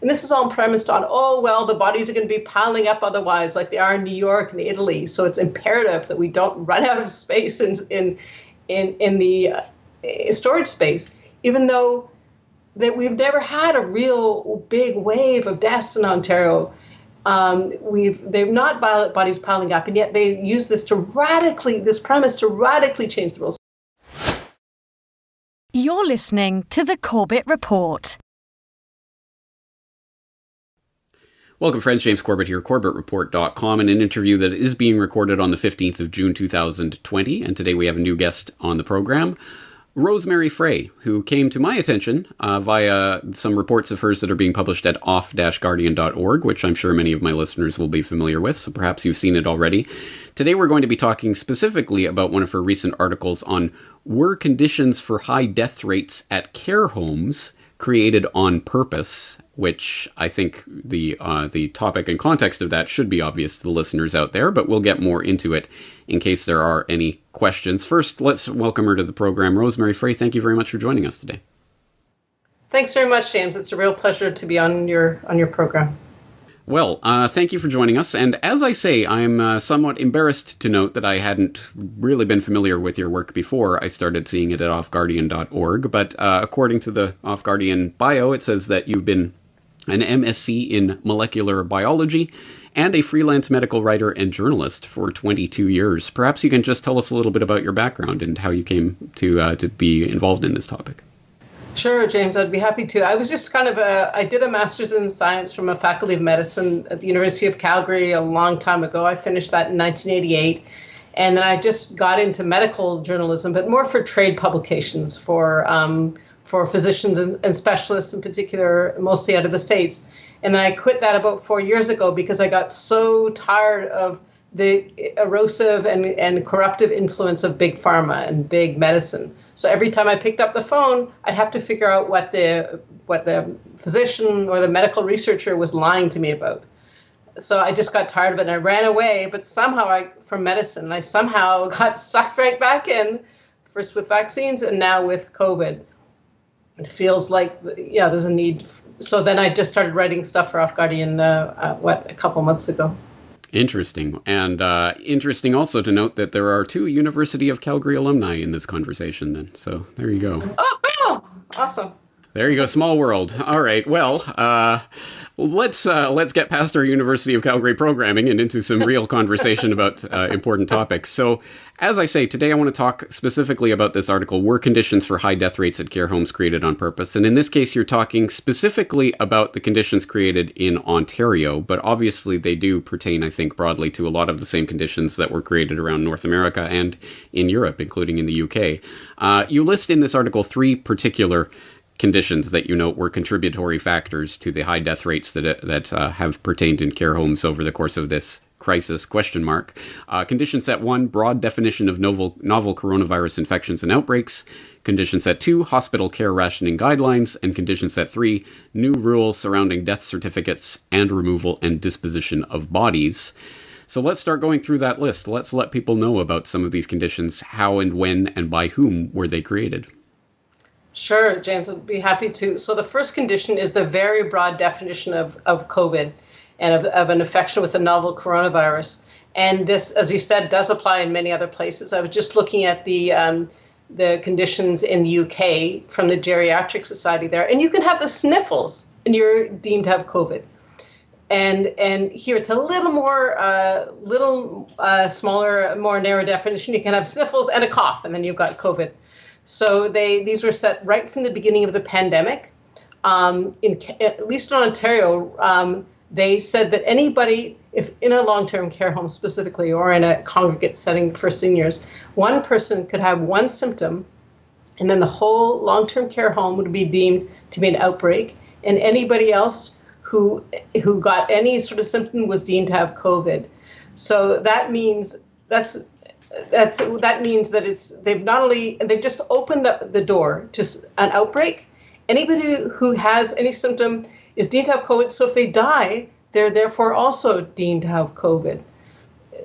And this is all premised on, oh, well, the bodies are going to be piling up otherwise, like they are in New York and Italy. So it's imperative that we don't run out of space in the storage space, even though that we've never had a real big wave of deaths in Ontario. They've not bodies piling up, and yet they use this premise to radically change the rules. You're listening to the Corbett Report. Welcome, friends. James Corbett here, CorbettReport.com, and an interview that is being recorded on the 15th of June, 2020. And today we have a new guest on the program, Rosemary Frei, who came to my attention via some reports of hers that are being published at off-guardian.org, which I'm sure many of my listeners will be familiar with, so perhaps you've seen it already. Today we're going to be talking specifically about one of her recent articles on were conditions for high death rates at care homes created on purpose, which I think the topic and context of that should be obvious to the listeners out there, but we'll get more into it in case there are any questions. First, let's welcome her to the program. Rosemary Frei, thank you very much for joining us today. Thanks very much, James. It's a real pleasure to be on your program. Well, thank you for joining us. And as I say, I'm somewhat embarrassed to note that I hadn't really been familiar with your work before I started seeing it at offguardian.org. But according to the Off Guardian bio, it says that you've been an M.Sc in molecular biology and a freelance medical writer and journalist for 22 years. Perhaps you can just tell us a little bit about your background and how you came to be involved in this topic. Sure, James, I'd be happy to. I was just I did a master's in science from a faculty of medicine at the University of Calgary a long time ago. I finished that in 1988. And then I just got into medical journalism, but more for trade publications for physicians and specialists in particular, mostly out of the States. And then I quit that about 4 years ago because I got so tired of the erosive and corruptive influence of big pharma and big medicine. So every time I picked up the phone, I'd have to figure out what the physician or the medical researcher was lying to me about. So I just got tired of it and I ran away, but from medicine, I somehow got sucked right back in, first with vaccines and now with COVID. It feels like, there's a need. So then I just started writing stuff for Off Guardian, a couple months ago. Interesting. And interesting also to note that there are 2 University of Calgary alumni in this conversation then. So there you go. Oh, cool. Awesome. There you go. Small world. All right. Well, let's get past our University of Calgary programming and into some real conversation about important topics. So, as I say, today I want to talk specifically about this article, Were Conditions for High Death Rates at Care Homes Created on Purpose? And in this case, you're talking specifically about the conditions created in Ontario, but obviously they do pertain, I think, broadly to a lot of the same conditions that were created around North America and in Europe, including in the UK. You list in this article 3 particular conditions that you note were contributory factors to the high death rates that have pertained in care homes over the course of this crisis, ? Condition set 1, broad definition of novel coronavirus infections and outbreaks. Condition set 2, hospital care rationing guidelines. And condition set 3, new rules surrounding death certificates and removal and disposition of bodies. So let's start going through that list. Let's let people know about some of these conditions. How and when and by whom were they created? Sure, James, I'd be happy to. So the first condition is the very broad definition of COVID and of an infection with a novel coronavirus. And this, as you said, does apply in many other places. I was just looking at the conditions in the UK from the Geriatric Society there. And you can have the sniffles and you're deemed to have COVID. And here it's a little more, smaller, more narrow definition. You can have sniffles and a cough, and then you've got COVID. So these were set right from the beginning of the pandemic. At least in Ontario, they said that anybody, if in a long-term care home specifically, or in a congregate setting for seniors, one person could have one symptom, and then the whole long-term care home would be deemed to be an outbreak, and anybody else who got any sort of symptom was deemed to have COVID. So that means they've just opened up the door to an outbreak. Anybody who has any symptom is deemed to have COVID. So if they die, they're therefore also deemed to have COVID.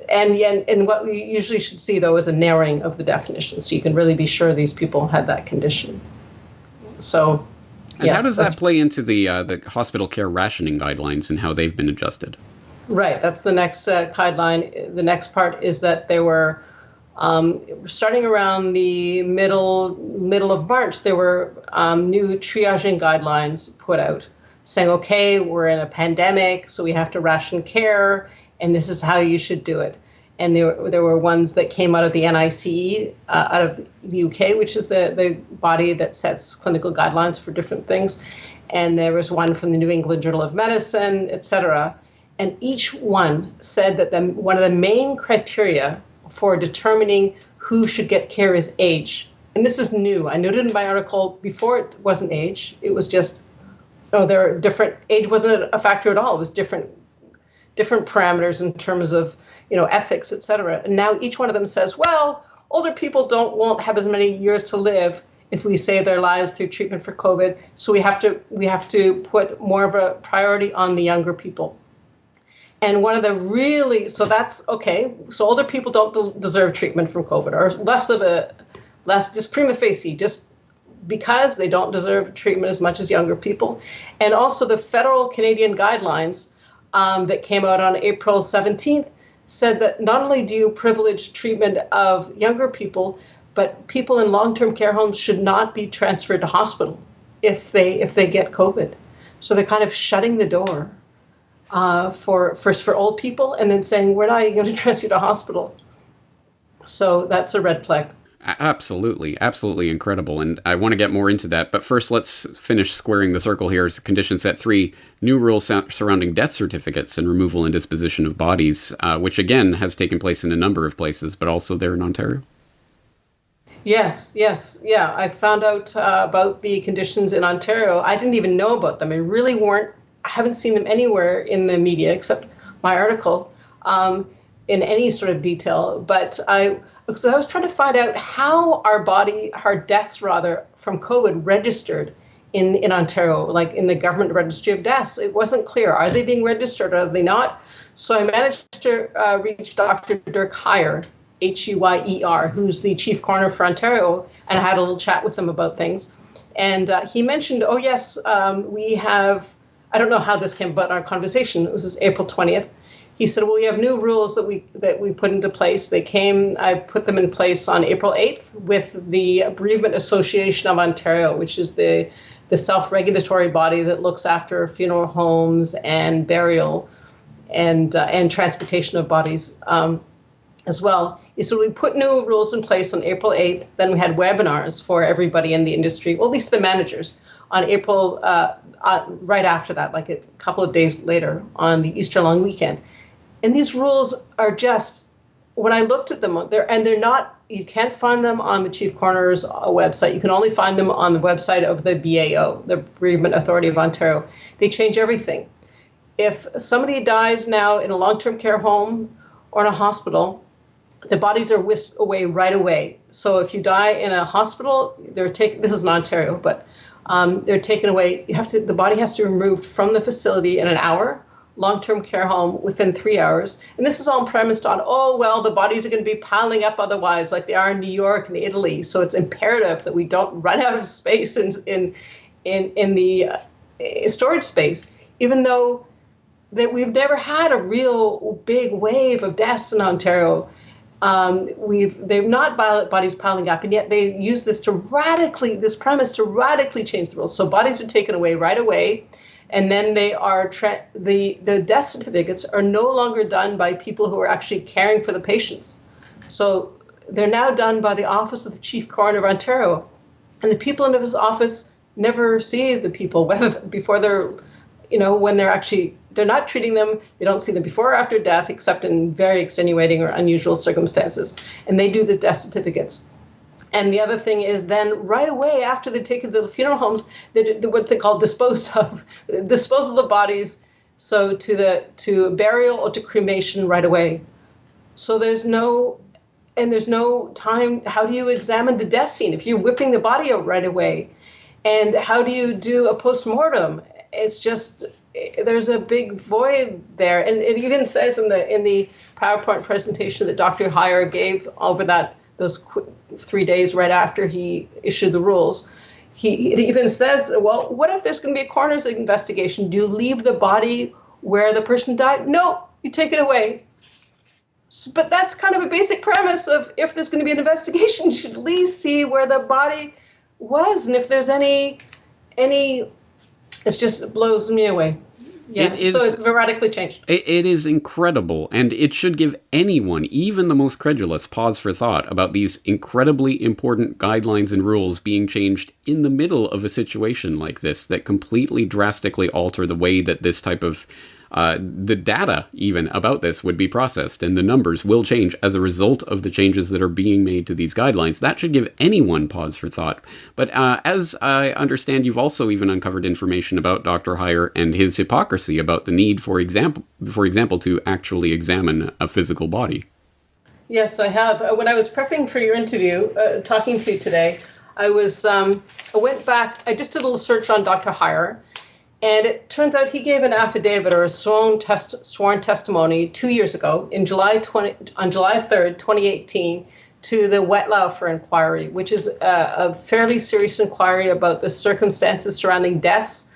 And what we usually should see, though, is a narrowing of the definition. So you can really be sure these people had that condition. So And how does that play into the hospital care rationing guidelines and how they've been adjusted? Right. That's the next guideline. The next part is that there were, starting around the middle of March, there were new triaging guidelines put out saying, okay, we're in a pandemic, so we have to ration care, and this is how you should do it. And there were ones that came out of the NICE, out of the UK, which is the body that sets clinical guidelines for different things. And there was one from the New England Journal of Medicine, et cetera. And each one said that one of the main criteria for determining who should get care is age. And this is new. I noted in my article before it wasn't age. It was just, there are different, age wasn't a factor at all. It was different parameters in terms of, ethics, et cetera. And now each one of them says, well, older people won't have as many years to live if we save their lives through treatment for COVID. So we have to put more of a priority on the younger people. And one of the so that's okay. So older people don't deserve treatment from COVID, or less just prima facie, just because they don't deserve treatment as much as younger people. And also the federal Canadian guidelines that came out on April 17th said that not only do you privilege treatment of younger people, but people in long-term care homes should not be transferred to hospital if they get COVID. So they're kind of shutting the door for old people, and then saying, we're not going to transfer you to hospital. So that's a red flag. Absolutely. Absolutely incredible. And I want to get more into that. But first, let's finish squaring the circle here. Condition set 3, new rules surrounding death certificates and removal and disposition of bodies, which again has taken place in a number of places, but also there in Ontario. Yes. Yeah. I found out about the conditions in Ontario. I didn't even know about them. I haven't seen them anywhere in the media except my article in any sort of detail. But I was trying to find out how our deaths from COVID registered in Ontario, like in the government registry of deaths. It wasn't clear. Are they being registered or are they not? So I managed to reach Dr. Dirk Huyer, Huyer, who's the chief coroner for Ontario, and I had a little chat with him about things. And he mentioned, we have, I don't know how this came about in our conversation. It was April 20th. He said, well, we have new rules that we put into place. I put them in place on April 8th with the Bereavement Association of Ontario, which is the self-regulatory body that looks after funeral homes and burial and transportation of bodies as well. So we put new rules in place on April 8th. Then we had webinars for everybody in the industry, well, at least the managers, on April, right after that, like a couple of days later on the Easter long weekend. And these rules are just, when I looked at them, they're not, you can't find them on the Chief Coroner's website. You can only find them on the website of the BAO, the Bereavement Authority of Ontario. They change everything. If somebody dies now in a long-term care home or in a hospital, the bodies are whisked away right away. So if you die in a hospital, this is in Ontario, but they're taken away. The body has to be removed from the facility in an hour. Long-term care home within 3 hours. And this is all premised on, the bodies are going to be piling up otherwise, like they are in New York and Italy. So it's imperative that we don't run out of space in the storage space, even though that we've never had a real big wave of deaths in Ontario. They've not bodies piling up, and yet they use this premise to radically change the rules. So bodies are taken away right away. And then they are the death certificates are no longer done by people who are actually caring for the patients. So they're now done by the Office of the Chief Coroner of Ontario. And the people in his office never see the people, before they're, when they're not treating them. They don't see them before or after death, except in very extenuating or unusual circumstances. And they do the death certificates. And the other thing is then right away after they take it to the funeral homes, they do what they call dispose of the bodies, so to burial or to cremation right away. So there's no time. How do you examine the death scene if you're whipping the body out right away? And how do you do a post-mortem? It's just, there's a big void there. And it even says in the PowerPoint presentation that Dr. Huyer gave over those 3 days right after he issued the rules, He even says, well, what if there's going to be a coroner's investigation? Do you leave the body where the person died? No, you take it away. But that's kind of a basic premise of if there's going to be an investigation, you should at least see where the body was. And if there's any, it just blows me away. Yeah, so it's radically changed. It is incredible, and it should give anyone, even the most credulous, pause for thought about these incredibly important guidelines and rules being changed in the middle of a situation like this that completely drastically alter the way that this type of the data even about this would be processed, and the numbers will change as a result of the changes that are being made to these guidelines. That should give anyone pause for thought. But as I understand, you've also even uncovered information about Dr. Heyer and his hypocrisy about the need, for example, to actually examine a physical body. Yes, I have. When I was prepping for your interview, talking to you today, I went back, I just did a little search on Dr. Heyer. And it turns out he gave an affidavit or a sworn testimony 2 years ago on July 3rd, 2018, to the Wetlaufer inquiry, which is a fairly serious inquiry about the circumstances surrounding deaths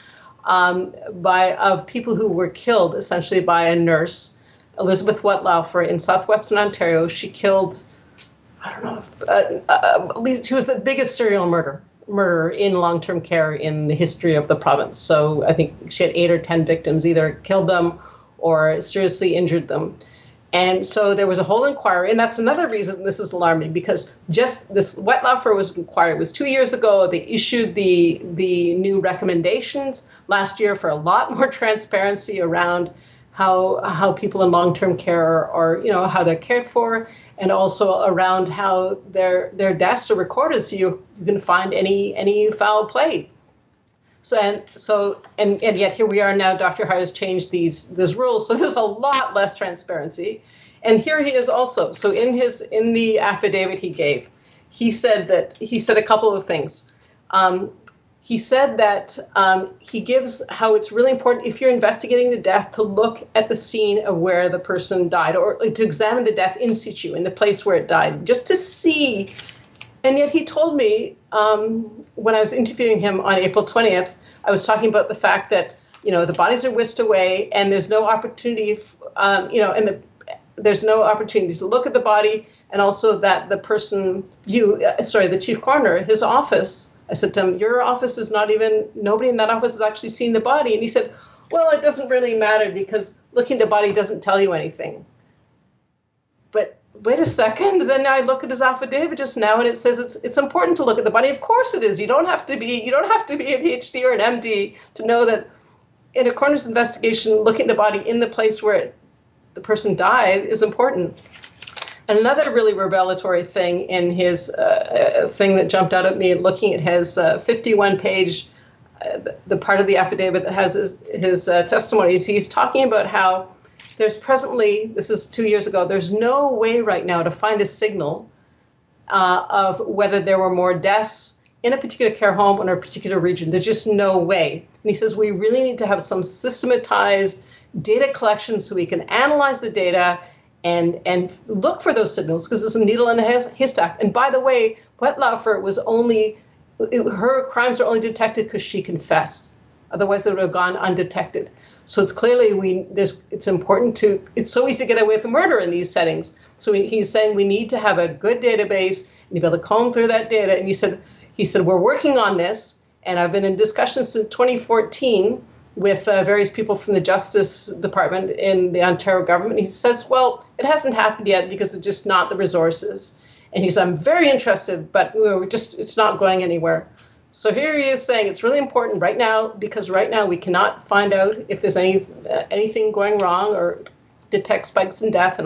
of people who were killed essentially by a nurse, Elizabeth Wetlaufer, in southwestern Ontario. She killed, I don't know, at least she was the biggest serial murderer in long-term care in the history of the province. So I think she had 8 or 10 victims, either killed them or seriously injured them. And so there was a whole inquiry, and that's another reason this is alarming, because just this Wetlaufer inquiry was 2 years ago. They issued the new recommendations last year for a lot more transparency around how people in long-term care are, how they're cared for, and also around how their deaths are recorded, so you can find any foul play. And yet here we are now. Dr. Heyer has changed these rules, so there's a lot less transparency. And here he is also. So in the affidavit he gave, he said a couple of things. He said that he gives how it's really important, if you're investigating the death, to look at the scene of where the person died, or to examine the death in situ, in the place where it died, just to see. And yet he told me, when I was interviewing him on April 20th, I was talking about the fact that, the bodies are whisked away and there's no opportunity, there's no opportunity to look at the body, and also that the person, the chief coroner, his office, I said to him, your office is nobody in that office has actually seen the body. And he said, well, it doesn't really matter because looking at the body doesn't tell you anything. But wait a second. Then I look at his affidavit just now and it says it's important to look at the body. Of course it is. You don't have to be a PhD or an MD to know that in a coroner's investigation, looking at the body in the place where the person died is important. Another really revelatory thing in his thing that jumped out at me, looking at his 51-page, the part of the affidavit that has his testimonies, he's talking about how there's presently, this is 2 years ago, there's no way right now to find a signal of whether there were more deaths in a particular care home or in a particular region. There's just no way. And he says we really need to have some systematized data collection so we can analyze the data and look for those signals, because it's a needle in a haystack. And by the way, Wetlaufer her crimes are only detected because she confessed. Otherwise, it would have gone undetected. So it's clearly it's important it's so easy to get away with murder in these settings. So he's saying we need to have a good database and be able to comb through that data. And he said we're working on this, and I've been in discussions since 2014 with various people from the Justice Department in the Ontario government. He says, well, it hasn't happened yet because it's just not the resources. And he said, I'm very interested, but it's not going anywhere. So here he is saying it's really important right now, because right now we cannot find out if there's anything going wrong or detect spikes in death.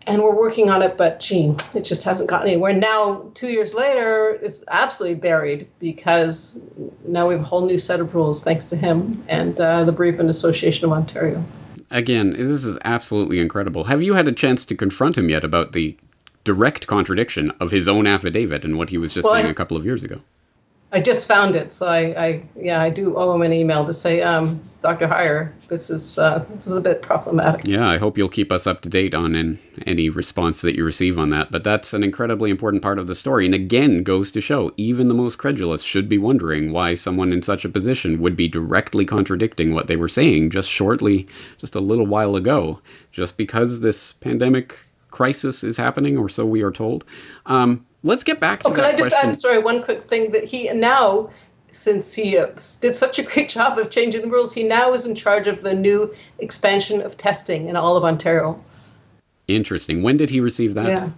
And we're working on it, but it just hasn't gotten anywhere. Now, 2 years later, it's absolutely buried, because now we have a whole new set of rules, thanks to him and the Bereavement Association of Ontario. Again, this is absolutely incredible. Have you had a chance to confront him yet about the direct contradiction of his own affidavit and what he was just saying a couple of years ago? I just found it, so I do owe him an email to say, Dr. Heyer, this is a bit problematic. Yeah, I hope you'll keep us up to date on any response that you receive on that. But that's an incredibly important part of the story, and again goes to show even the most credulous should be wondering why someone in such a position would be directly contradicting what they were saying just a little while ago, just because this pandemic crisis is happening, or so we are told. Let's get back to that question. Can I just add, one quick thing, that he now, since he did such a great job of changing the rules, he now is in charge of the new expansion of testing in all of Ontario. Interesting. When did he receive that?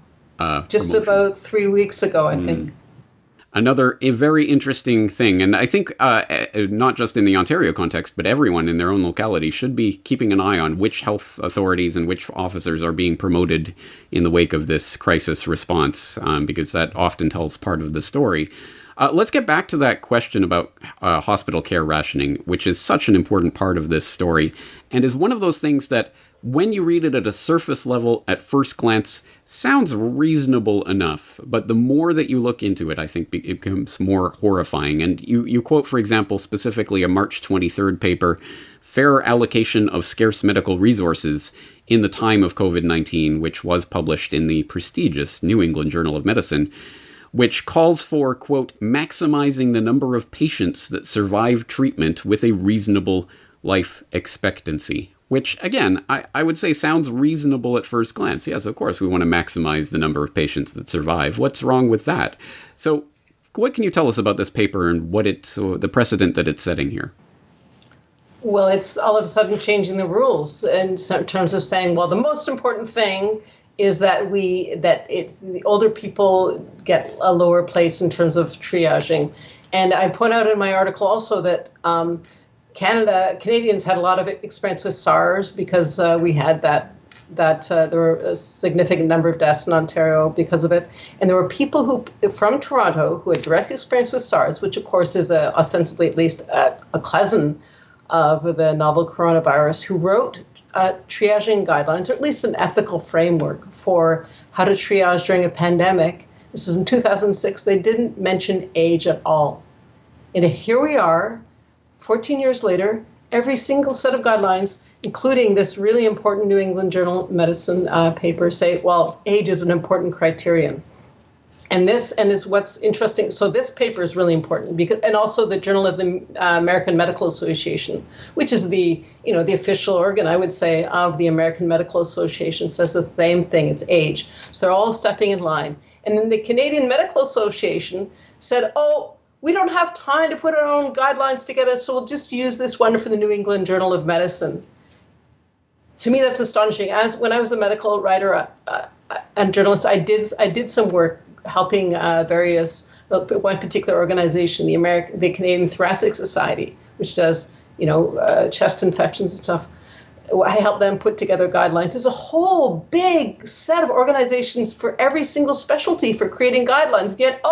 Just promotion? About 3 weeks ago, I think. A very interesting thing, and I think not just in the Ontario context, but everyone in their own locality should be keeping an eye on which health authorities and which officers are being promoted in the wake of this crisis response, because that often tells part of the story. Let's get back to that question about hospital care rationing, which is such an important part of this story, and is one of those things that, when you read it at a surface level, at first glance, sounds reasonable enough. But the more that you look into it, I think it becomes more horrifying. And you quote, for example, specifically a March 23rd paper, Fair Allocation of Scarce Medical Resources in the Time of COVID-19, which was published in the prestigious New England Journal of Medicine, which calls for, quote, maximizing the number of patients that survive treatment with a reasonable life expectancy. Which, again, I would say sounds reasonable at first glance. Yes, of course, we want to maximize the number of patients that survive. What's wrong with that? So what can you tell us about this paper and the precedent that it's setting here? Well, it's all of a sudden changing the rules in terms of saying, well, the most important thing is that the older people get a lower place in terms of triaging. And I point out in my article also that Canadians had a lot of experience with SARS because we had that there were a significant number of deaths in Ontario because of it. And there were people from Toronto who had direct experience with SARS, which of course is ostensibly at least a cousin of the novel coronavirus, who wrote triaging guidelines, or at least an ethical framework for how to triage during a pandemic. This was in 2006. They didn't mention age at all. And here we are, 14 years later, every single set of guidelines, including this really important New England Journal of Medicine paper, say, well, age is an important criterion. And this is what's interesting. So this paper is really important and also the Journal of the American Medical Association, which is the official organ, I would say, of the American Medical Association, says the same thing. It's age. So they're all stepping in line. And then the Canadian Medical Association said, oh, we don't have time to put our own guidelines together, so we'll just use this one for the New England Journal of Medicine. To me, that's astonishing. When I was a medical writer and journalist, I did some work helping one particular organization, the Canadian Thoracic Society, which does chest infections and stuff. I helped them put together guidelines. There's a whole big set of organizations for every single specialty for creating guidelines. Yet,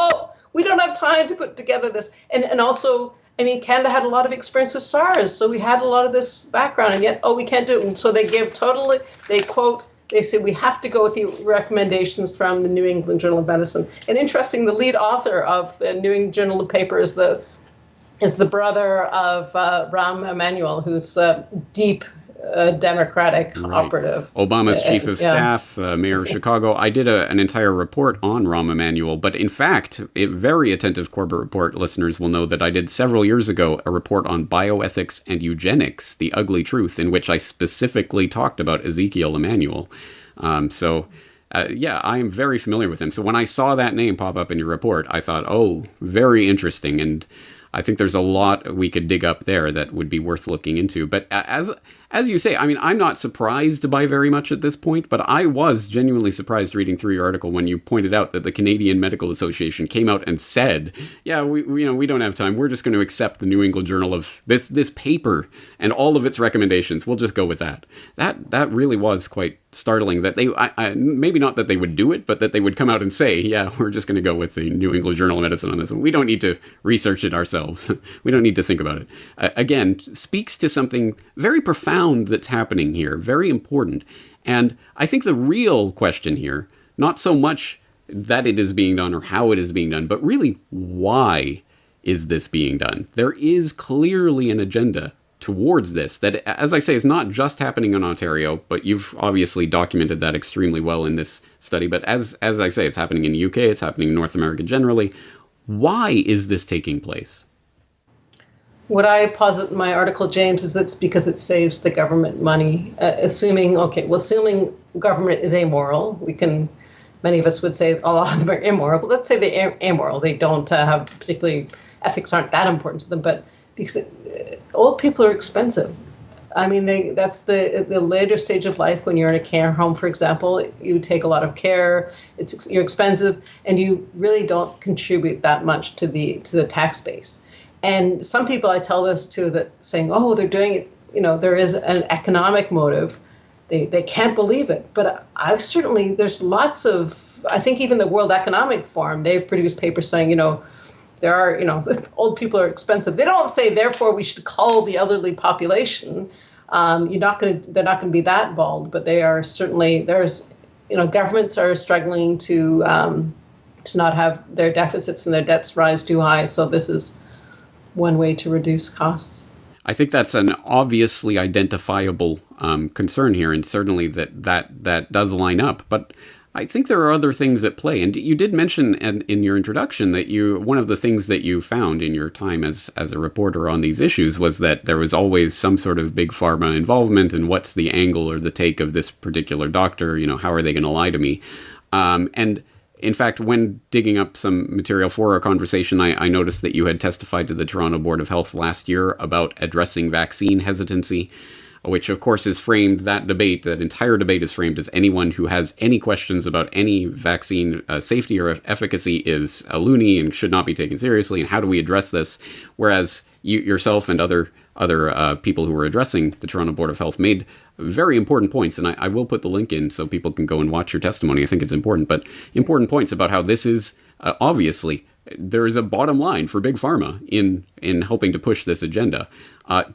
we don't have time to put together this. And also, Canada had a lot of experience with SARS, so we had a lot of this background, and yet, we can't do it. And so they said we have to go with the recommendations from the New England Journal of Medicine. And interesting, the lead author of the New England Journal paper is the brother of Rahm Emanuel, who's a deep Democratic operative. Obama's chief of staff, mayor of Chicago. I did an entire report on Rahm Emanuel, but in fact, very attentive Corbett Report listeners will know that I did several years ago a report on bioethics and eugenics, the ugly truth, in which I specifically talked about Ezekiel Emanuel. I am very familiar with him. So when I saw that name pop up in your report, I thought, very interesting. And I think there's a lot we could dig up there that would be worth looking into. But as you say, I'm not surprised by very much at this point, but I was genuinely surprised reading through your article when you pointed out that the Canadian Medical Association came out and said, we don't have time. We're just going to accept the New England Journal of this paper and all of its recommendations. We'll just go with that. That really was quite startling that they, maybe not that they would do it, but that they would come out and say, we're just going to go with the New England Journal of Medicine on this one. We don't need to research it ourselves. We don't need to think about it. Again, speaks to something very profound that's happening here, very important. And I think the real question here, not so much that it is being done or how it is being done, but really why is this being done? There is clearly an agenda towards this that, as I say, is not just happening in Ontario, but you've obviously documented that extremely well in this study. But as I say, it's happening in the UK, it's happening in North America generally. Why is this taking place? What I posit in my article, James, is that's because it saves the government money. Assuming government is amoral, many of us would say a lot of them are immoral, but let's say they're amoral. They don't have particularly, ethics aren't that important to them, but because old people are expensive. I mean, that's the later stage of life when you're in a care home, for example. You take a lot of care. You're expensive, and you really don't contribute that much to the tax base. And some people I tell this to that saying, oh, they're doing it. There is an economic motive. They can't believe it. But there's lots of, I think even the World Economic Forum, they've produced papers saying, there are, old people are expensive. They don't say, therefore, we should cull the elderly population. They're not going to be that bald, but they are certainly, governments are struggling to not have their deficits and their debts rise too high. So this is one way to reduce costs. I think that's an obviously identifiable concern here, and certainly that does line up. But I think there are other things at play. And you did mention in your introduction that one of the things that you found in your time as a reporter on these issues was that there was always some sort of big pharma involvement, and what's the angle or the take of this particular doctor? How are they going to lie to me? And in fact, when digging up some material for our conversation, I noticed that you had testified to the Toronto Board of Health last year about addressing vaccine hesitancy, which of course is framed, that entire debate is framed as anyone who has any questions about any vaccine safety or efficacy is a loony and should not be taken seriously, and how do we address this? Whereas you yourself and other people who were addressing the Toronto Board of Health made very important points, and I will put the link in so people can go and watch your testimony. I think it's important, but important points about how this is obviously there is a bottom line for Big Pharma in helping to push this agenda.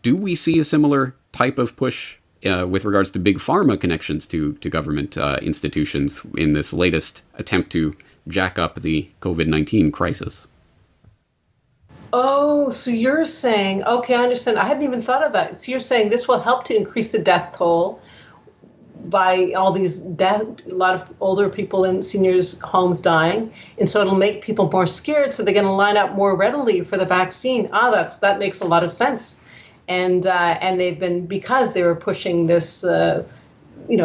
Do we see a similar type of push with regards to Big Pharma connections to government institutions in this latest attempt to jack up the COVID-19 crisis? Oh, so you're saying, okay, I understand. I hadn't even thought of that. So you're saying this will help to increase the death toll by all these a lot of older people in seniors' homes dying, and so it'll make people more scared, so they're going to line up more readily for the vaccine. That makes a lot of sense. And they've been, because they were pushing this,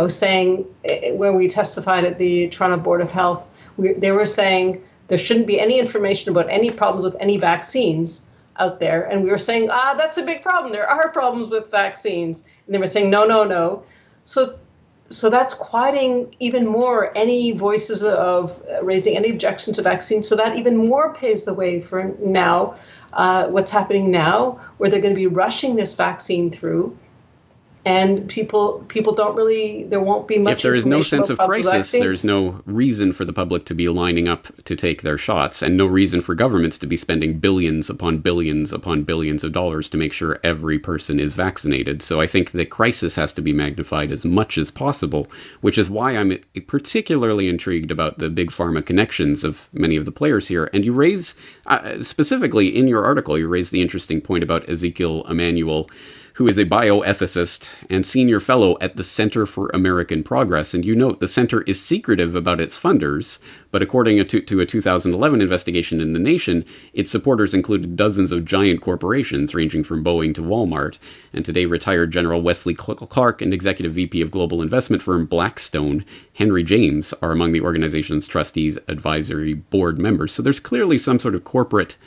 saying when we testified at the Toronto Board of Health, they were saying there shouldn't be any information about any problems with any vaccines out there. And we were saying, that's a big problem. There are problems with vaccines. And they were saying, no. So that's quieting even more any voices of raising any objections to vaccines. So that even more paves the way for now, what's happening now, where they're going to be rushing this vaccine through. And people don't really, there won't be much. If there is no sense of crisis, vaccines. There's no reason for the public to be lining up to take their shots, and no reason for governments to be spending billions upon billions upon billions of dollars to make sure every person is vaccinated. So I think the crisis has to be magnified as much as possible, which is why I'm particularly intrigued about the Big Pharma connections of many of the players here. And you raise, specifically in your article, you raise the interesting point about Ezekiel Emanuel, who is a bioethicist and senior fellow at the Center for American Progress. And you note the center is secretive about its funders, but according to a 2011 investigation in The Nation, its supporters included dozens of giant corporations ranging from Boeing to Walmart. And today retired General Wesley Clark and Executive VP of global investment firm Blackstone, Henry James, are among the organization's trustees, advisory board members. So there's clearly some sort of corporate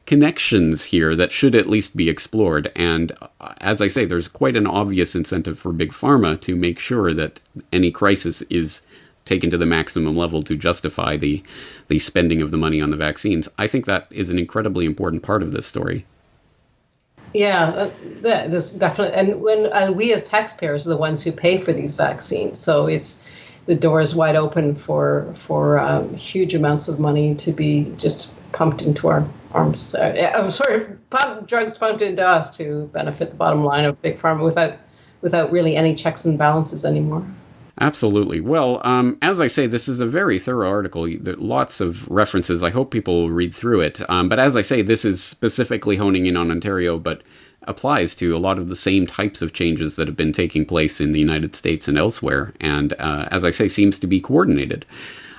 connections here that should at least be explored. And as I say, there's quite an obvious incentive for Big Pharma to make sure that any crisis is taken to the maximum level to justify the spending of the money on the vaccines. I think that is an incredibly important part of this story. Yeah, this definitely. And when we as taxpayers are the ones who pay for these vaccines, so the door is wide open for huge amounts of money to be just pumped into our arms. Drugs pumped into us to benefit the bottom line of Big Pharma without really any checks and balances anymore. Absolutely. Well, as I say, this is a very thorough article. There are lots of references. I hope people will read through it. But as I say, this is specifically honing in on Ontario, but applies to a lot of the same types of changes that have been taking place in the United States and elsewhere. And as I say, seems to be coordinated.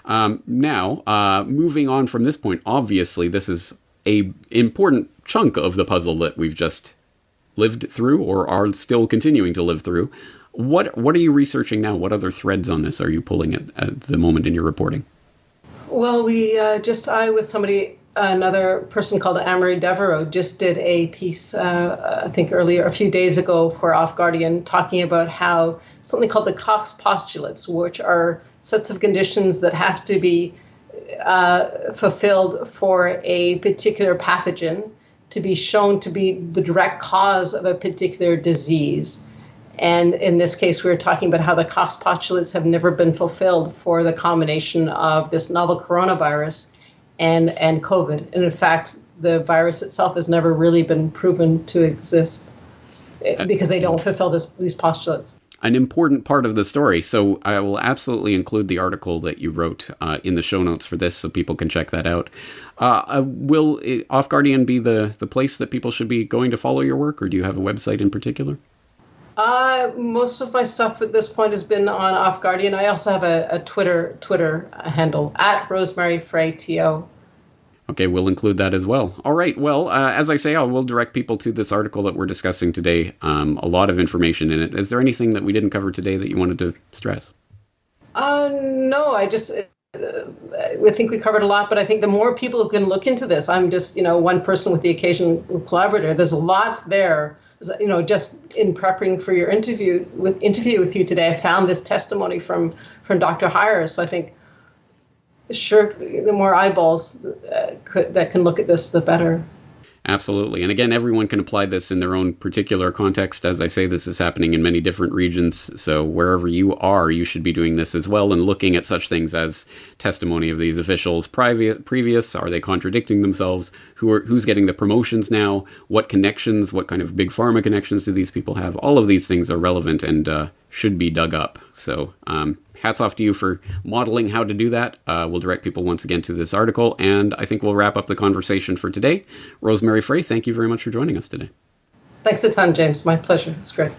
Now, moving on from this point, obviously, this is a important chunk of the puzzle that we've just lived through or are still continuing to live through. What are you researching now? What other threads on this are you pulling at the moment in your reporting? Well, I with somebody, another person called Amory Devereaux, just did a piece, I think a few days ago for Off Guardian, talking about how something called the Cox postulates, which are sets of conditions that have to be fulfilled for a particular pathogen to be shown to be the direct cause of a particular disease. And in this case, we were talking about how the Cox postulates have never been fulfilled for the combination of this novel coronavirus and COVID. And in fact, the virus itself has never really been proven to exist because they don't fulfill these postulates. An important part of the story. So I will absolutely include the article that you wrote in the show notes for this so people can check that out. Will Off Guardian be the place that people should be going to follow your work, or do you have a website in particular? Most of my stuff at this point has been on Off Guardian. I also have a Twitter handle at Rosemary Frei TO. Okay, we'll include that as well. All right. Well, as I say, I will direct people to this article that we're discussing today. A lot of information in it. Is there anything that we didn't cover today that you wanted to stress? No, I think we covered a lot, but I think the more people who can look into this, I'm just, one person with the occasional collaborator. There's lots there. Just in prepping for your interview with you today, I found this testimony from Dr. Heyer. So I think, sure, the more eyeballs that can look at this, the better. Absolutely. And again, everyone can apply this in their own particular context. As I say, this is happening in many different regions. So wherever you are, you should be doing this as well and looking at such things as testimony of these officials previous. Are they contradicting themselves? Who's getting the promotions now? What connections, what kind of big pharma connections do these people have? All of these things are relevant and should be dug up. So hats off to you for modeling how to do that. We'll direct people once again to this article, and I think we'll wrap up the conversation for today. Rosemary Frei, thank you very much for joining us today. Thanks a ton, James. My pleasure. It's great.